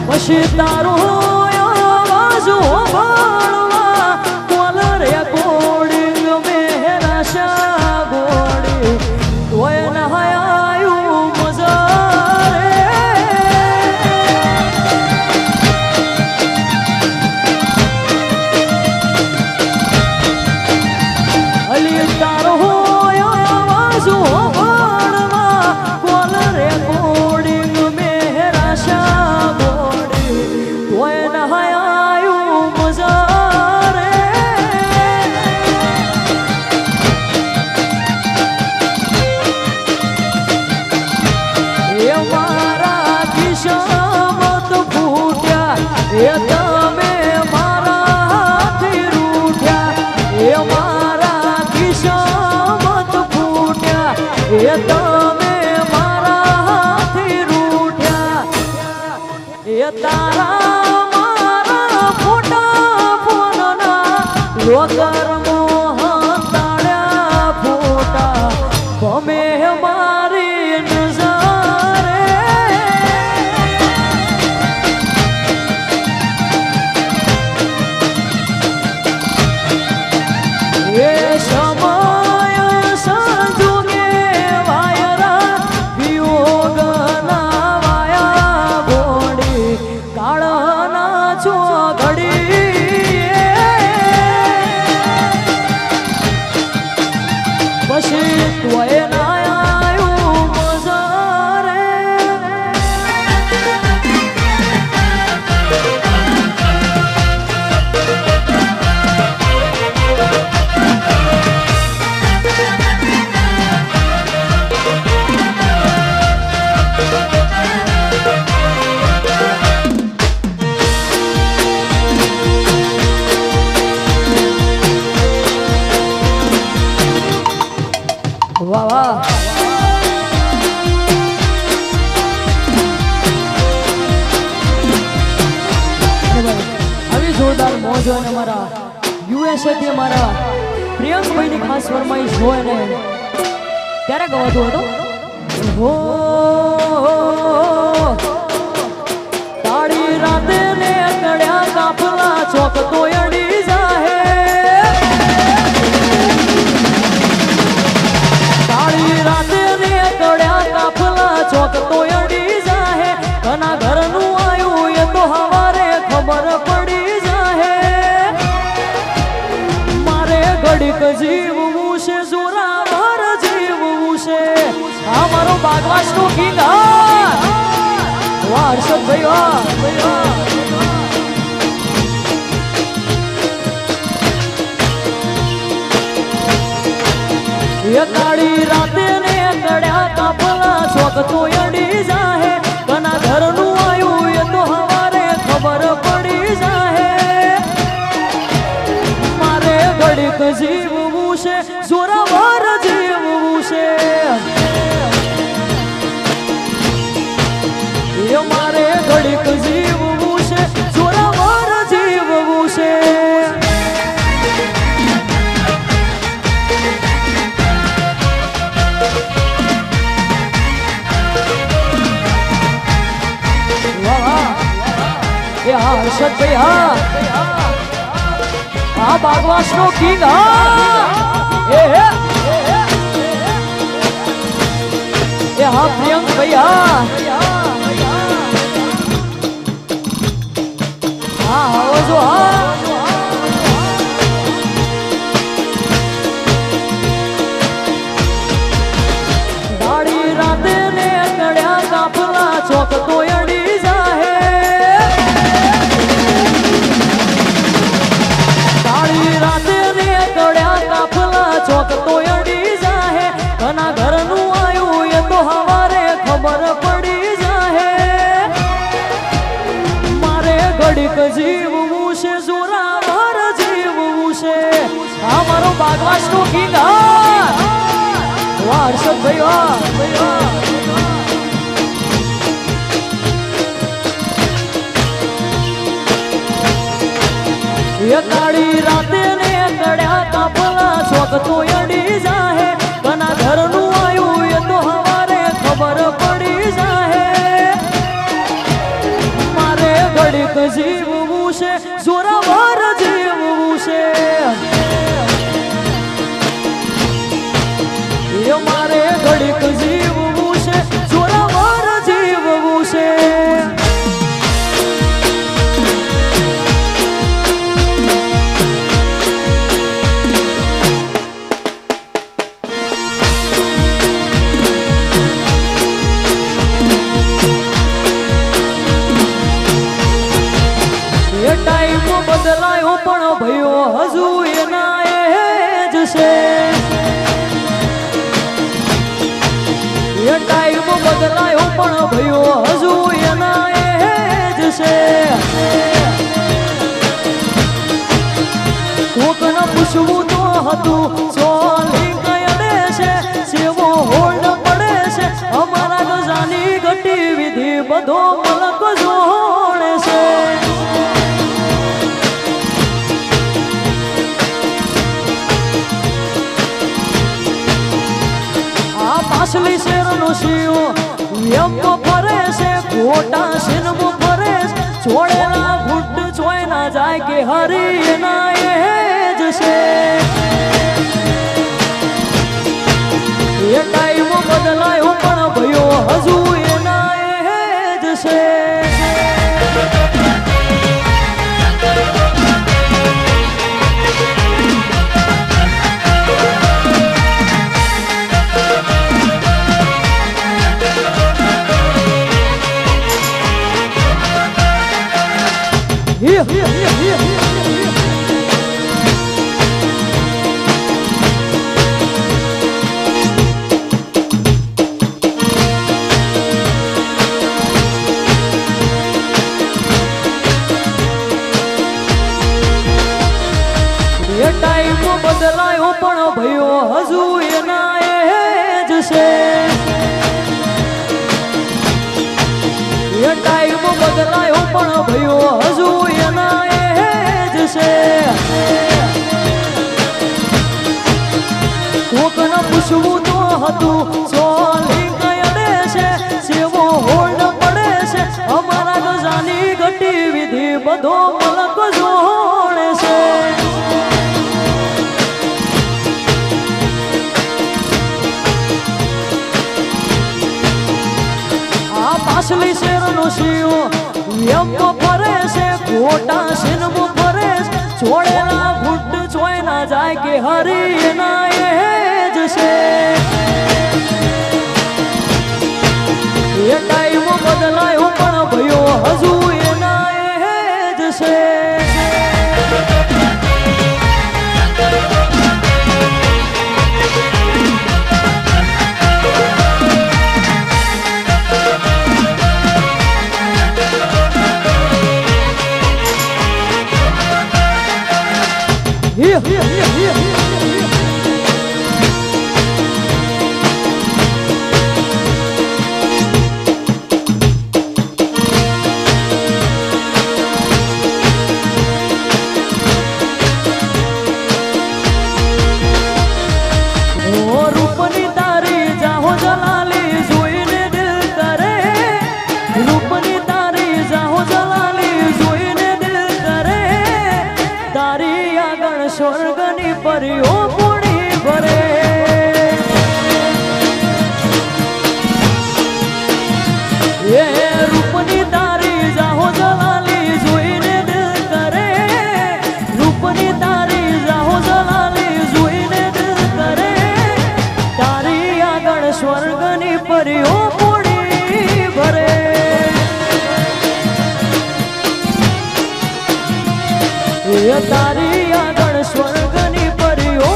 પછી તારો આવાજ હોવાળવા કોલર કોડિંગ મેરા શા ગોડી તોય ન આયું મજા રે અલી તારો આવાજ હોવાળવા કોલર કોડિંગ મેરા શા એ તમે મારા હાથી રૂઠ્યા એ મારા કિસ્મત ફૂટ્યા એ તમે મારા હાથી રૂઠ્યા એ તારા મારા ફોટા ફોનના લોકર મોહન તાળ્યા ફોટા ગમે મારી નજારે એ સમય સંજોગે વાયરા વિયોગના વાયા બોડી કાળના છો ઘડી પછી તોય ના આયું મજા રે વાહ વાહ આવી જોરદાર મોજ હોય ને અમારા યુએસએ થી અમારા પ્રિયંકભાઈની ખાસ ફરમાઈશ હોય ને ત્યારે ગવાતો હતો હો તાળી રાતે ને કડ્યા કાફલા ચોક તો અડી જાહે રાતે રે કડ્યા કાફલા ચોક તો અડી જાહે કના ઘરનું આયું એ તો હવારે ખબર પડી જાહે મારે ઘડીક જીવવું છે જોરાવર જીવવું છે આ મારો બાગવાસનો કિંગ વાહ હર્ષદભાઈ વાહ એ કાળી રાતે ને કડ્યા કાફલા ચોક તો અડી જાહે કના ઘરનું આયું એ તો હવારે ખબર પડી જાહે મારે ઘડીક જીવવું છે જોરાવર જીવવું છે એ મારે ઘડીક જીવવું છે જોરાવર જીવવું છે હર્ષદભાઈ હા બાગવાસનો કિંગ એ હા પ્રિયંકભાઈ હા આવો જો દાડી રાતે ને કડ્યા કાફલા ચોક તો અડી જાહે રાતે રે કડ્યા કાફલા ચોક તો અડી જાહે કના ઘરનું આયું એ તો હવારે ખબર પડી જાહે મારે ઘડીક જીવવું છે જોરાવર જીવવું છે આ મારો બાગવાસનો કિંગ એ કાળી રાતે ને કડ્યા કાપલા શોખ તો અડી જાહે કના ઘરનું આયું એ તો હવારે ખબર પડી જાહે મારે ઘડીક જીવવું છે જોરાવાર જીવવું છે એ મારે ઘડીક જીવવું છે જોરાવાર જીવવું છે ટાઈમ બદલાયો પણ ભયો હજુ એના એ જ છે એ ટાઈમ બદલાયો પણ ભયો હજુ એના એ જ છે કોકને પૂછવું તો હતું સોલી કયડે છે સેવો હોલ્ડ પડે છે અમારા ગજાની ગટી વિધિ બધો મલક જોડે છે પાછલી શેરનો શિયો એમ તો ફરે છે ખોટા શિરમો ફરે છોડેલા ઘૂંટ ચોય ના જાય કે હરી ના એ જ છે એ ટાઈમ બદલાયો પણ ભયો હજુ એના એ જ છે ટાઈમ બદલાયો પણ ભયો હજુ એના એ જ છે એ ટાઈમ બદલાયો પણ ભયો હજુ એના એ જ છે કોકને પૂછવું તો હતું સોલી કયડે છે સેવો હોલ્ડ પડે છે અમારા ગજાની ગટી વિધિ બધો મલક જોડે છે પાછલી શેરનો શિયો એમ તો ફરે છે ખોટા શિરમો ફરે છોડેલા ઘૂંટ ચોય ના જાય કે હરી ના એ જ છે એ ટાઈમ બદલાયો પણ ભયો હજુ એના એ જ છે રૂપની તારી જાહો જલાલી જોઈને દિલ કરે રૂપની તારી જાહો જલાલી જોઈને દિલ કરે તારી આગળ સ્વર્ગની પરીઓ પૂણી ભરે એ રૂપની તારી જાહો જલાલી જોઈને દિલ કરે રૂપની તારી જાહો જલાલી જોઈને દિલ કરે તારી આગળ સ્વર્ગની પરીઓ પૂણી ભરે એ તારી આગળ સ્વર્ગની પરીઓ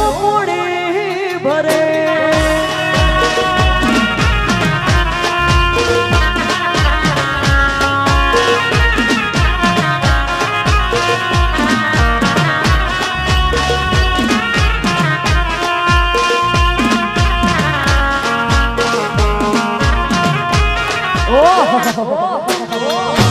ઓહો